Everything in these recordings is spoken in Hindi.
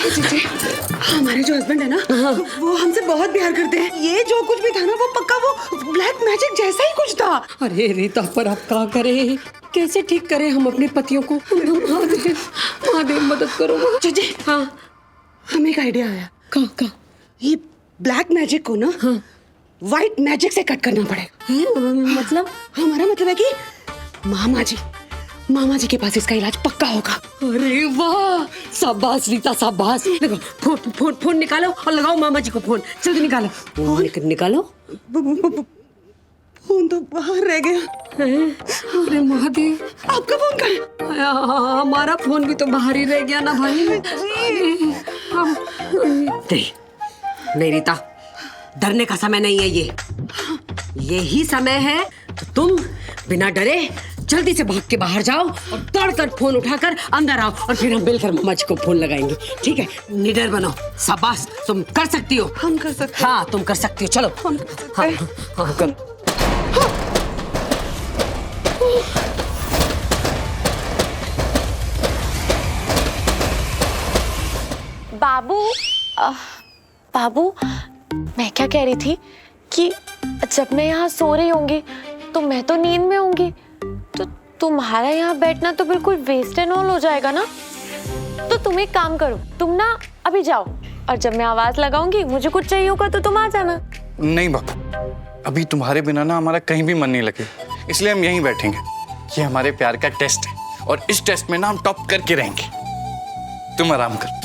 जी, हमारे जो हस्बैंड है ना, वो हमसे बहुत प्यार करते हैं। ये जो कुछ भी था ना, वो पक्का वो ब्लैक मैजिक जैसा ही कुछ था। अरे रीता, पर अब क्या करें, कैसे ठीक करें हम अपने पतियों को? महादेव, महादेव मदद करो। जी हाँ, हमें एक आइडिया आया। का ये ब्लैक मैजिक को ना व्हाइट मैजिक से कट करना पड़ेगा। मतलब? हमारा मतलब है कि मामा जी के पास इसका इलाज पक्का होगा। अरे वाह, शाबाश रीता, शाबाश। देखो, फोन निकालो और लगाओ मामा जी को फोन। जल्दी निकालो फोन, निकालो। फोन तो बाहर रह गया। अरे महादेव, आपका फोन कहाँ है? हमारा फोन भी तो बाहर ही रह गया ना भाई। नहीं रीता, डरने का समय नहीं है ये। यही समय है तो तुम बिना डरे जल्दी से भाग के बाहर जाओ और दौड़कर फोन उठाकर अंदर आओ और फिर हम मिलकर मामा जी को फोन लगाएंगे। ठीक है, निडर बनो। शाबाश, तुम कर सकती हो। हम कर सकते हैं। हाँ, तुम कर सकती हो। चलो। हम कर सकते हैं। हाँ, कर। बाबू, मैं क्या कह रही थी कि जब मैं यहाँ सो रही होंगी तो मैं तो नींद में होंगी, तो तुम्हारा यहाँ बैठना तो बिल्कुल वेस्ट एंड ऑल हो जाएगा ना। तो तुम एक काम करो, तुम ना अभी जाओ और जब मैं आवाज लगाऊंगी मुझे कुछ चाहिए होगा तो तुम आ जाना। नहीं बाबू, अभी तुम्हारे बिना ना हमारा कहीं भी मन नहीं लगे, इसलिए हम यहीं बैठेंगे। ये हमारे प्यार का टेस्ट है और इस टेस्ट में ना हम टॉप करके रहेंगे। तुम आराम कर।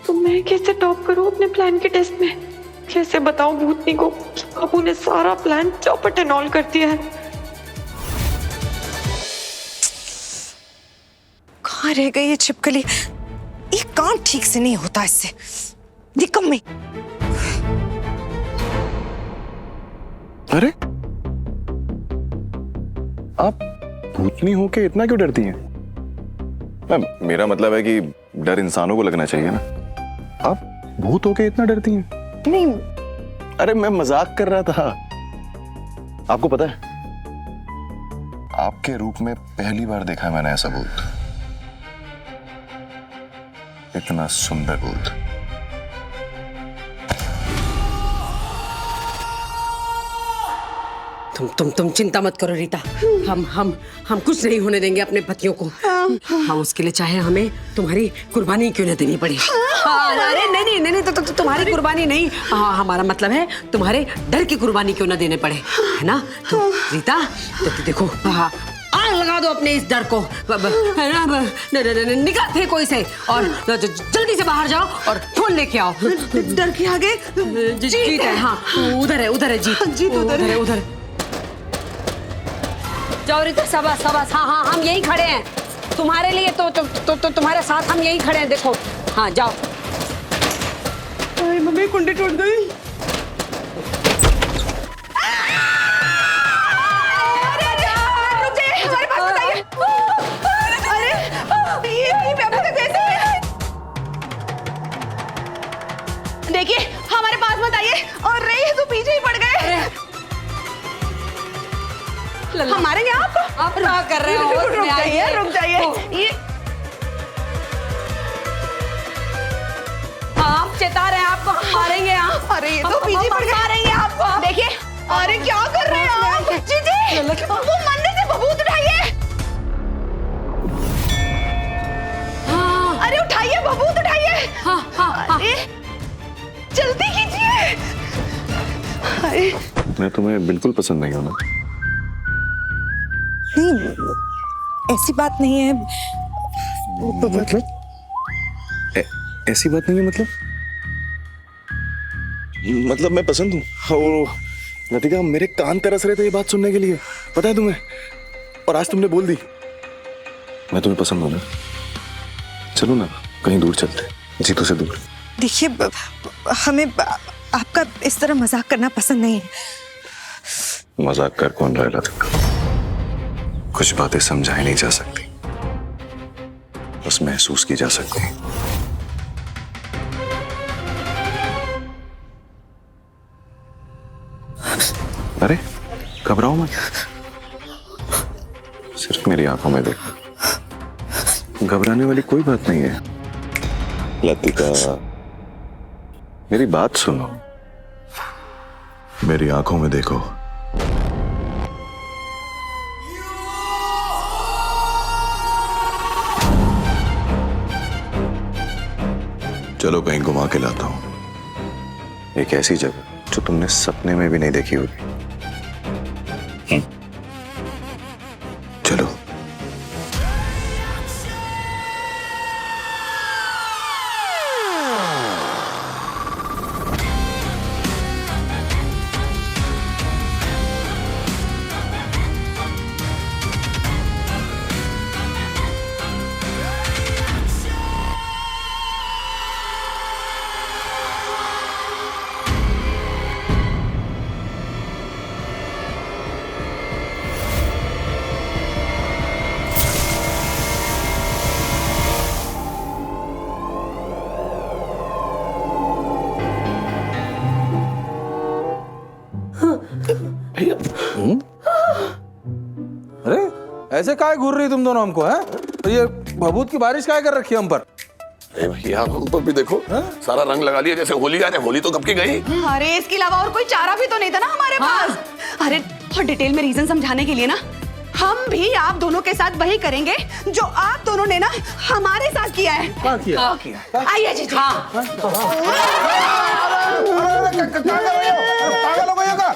तो मैं कैसे टॉप करूं अपने प्लान के टेस्ट में? कैसे बताऊं भूतनी को कि बाबू ने सारा प्लान चौपट एंड ऑल कर दिया है? कहाँ रह गई ये छिपकली? एक काम ठीक से नहीं होता इससे, निकम्मी। अरे आप भूतनी होके इतना क्यों डरती हैं? मेरा मतलब है कि डर इंसानों को लगना चाहिए ना। आप भूत होके इतना डरती हैं? नहीं, अरे मैं मजाक कर रहा था। आपको पता है, आपके रूप में पहली बार देखा है मैंने ऐसा भूत। इतना सुंदर भूत। तुम चिंता मत करो रीता। हम कुछ नहीं होने देंगे अपने पतियों को। हम उसके लिए चाहे हमें तुम्हारी कुर्बानी क्यों न देनी पड़े। अरे नहीं, तो तुम्हारी कुर्बानी नहीं, हमारा मतलब है तुम्हारे डर की कुर्बानी क्यों न देने पड़े, है ना? तो रीता, देखो, आग लगा दो अपने इस डर को, निकाल फेंको इसे और जल्दी से बाहर जाओ और फोन लेके आओ। डर के आगे जीत है। हाँ, उधर है जीत। जीत उधर है। उधर जाओ रीता, शाबाश। हाँ, हम यहीं खड़े हैं तुम्हारे लिए। तो तुम्हारे साथ हम यहीं खड़े हैं। देखो, हाँ, जाओ। अरे मम्मी, कुंडी टूट गई। देखिए, हमारे पास मत आइए। और रही तो पीछे ही पड़ गए। हम मारेंगे आपको। आप क्या कर रहे हो? रुक जाइए। ये आप चेता रहे हैं आपको हम मारेंगे। अरे ये तो पीछे पड़ गए। मारेंगे आपको। देखिए, अरे क्या कर रहे हैं आप? जी, वो मंदिर से भभूत उठाइए। अरे उठाइए, भभूत उठाइए। अरे जल्दी कीजिए। अरे मैं तुम्हें बिल्कुल पसंद नहीं हूं ना। नहीं, ऐसी बात नहीं है। मतलब ऐसी बात नहीं है। मतलब मैं पसंद हूँ। और लतिका, मेरे कान तरस रहे थे ये बात सुनने के लिए, पता है तुम्हें? और आज तुमने बोल दी। मैं तुम्हें पसंद हूँ ना। चलो ना, कहीं दूर चलते, जीतू से दूर। देखिए, हमें आपका इस तरह मजाक करना पसंद नहीं है। मजाक कर कौन रहा है लतिका? कुछ बातें समझाई नहीं जा सकती, बस महसूस की जा सकती है। अरे घबराओ मत, सिर्फ मेरी आंखों में देखो। घबराने वाली कोई बात नहीं है। लतिका, मेरी बात सुनो, मेरी आंखों में देखो। चलो कहीं घुमा के लाता हूं, एक ऐसी जगह जो तुमने सपने में भी नहीं देखी होगी। चलो। अरे ऐसे काहे घूर रही तुम दोनों हमको, हैं? तो ये भभूत की बारिश काहे कर रखी है हम पर? अरे भैया हम पर भी देखो, सारा रंग लगा लिया जैसे होली आ जाए। होली तो कब की गई। अरे इसके अलावा और कोई चारा भी तो नहीं था ना हमारे पास। अरे और डिटेल में रीजन समझाने के लिए ना, हम भी आप दोनों के साथ वही करेंगे जो आप दोनों ने ना हमारे साथ किया है। क्या किया? आइए जी। पागल हो गई हो क्या?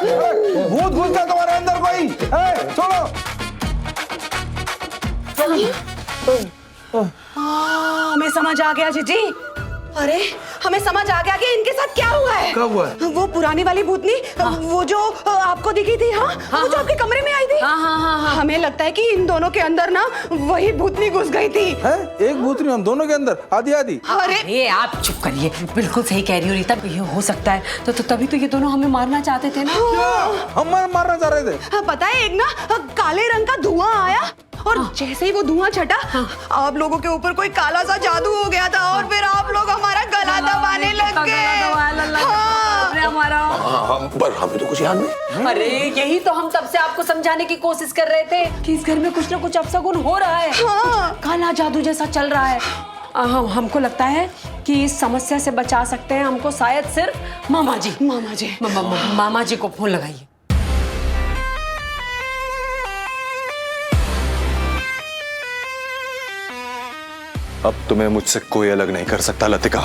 भूत घुस गया तुम्हारे अंदर कोई? छोड़ो। हमें समझ आ गया जीजी। अरे हमें समझ आ गया कि इनके साथ क्या हुआ है। क्या हुआ है? वो पुरानी वाली भूतनी, वो जो आपको दिखी थी, हाँ, वो जो आपके कमरे में आई थी। हमें लगता है कि इन दोनों के अंदर ना वही भूतनी घुस गई थी। हैं? एक भूतनी हम दोनों के अंदर, आधी आधी। अरे ये आप चुप करिए, बिल्कुल सही कह रही हो रीता, ये हो सकता है। तो तभी तो ये दोनों हमें मारना चाहते थे ना। हम मारना चाह रहे थे। पता है, एक ना काले रंग का धुआं आया और जैसे ही वो धुआं छटा, आप लोगों के ऊपर कोई काला सा जादू हो गया था और फिर आप लोग हमारा गला दबाने लग गए। पर हमें तो कुछ याद नहीं। अरे यही तो हम तब से आपको समझाने की कोशिश कर रहे थे कि इस घर में कुछ ना कुछ अपशगुन हो रहा है। काला जादू जैसा चल रहा है। हमको लगता है कि इस समस्या से बचा सकते हैं हमको शायद सिर्फ मामा जी। मामा जी को फोन लगाइए। अब तुम्हें मुझसे कोई अलग नहीं कर सकता लतिका।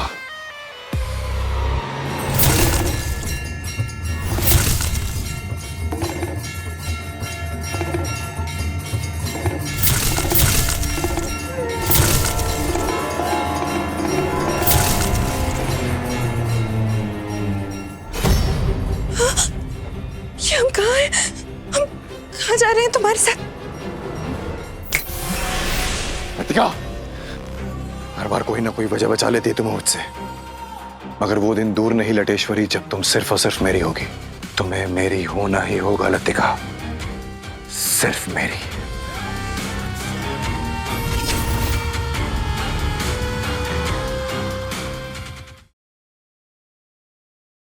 ये हम कहाँ हैं? हम कहाँ जा रहे हैं तुम्हारे साथ? लतिका, हर बार कोई ना कोई वजह बचा लेती है तुम्हें मुझसे, मगर वो दिन दूर नहीं लटेश्वरी जब तुम सिर्फ और सिर्फ मेरी होगी। तुम्हें मेरी होना ही होगा लतिका, सिर्फ मेरी।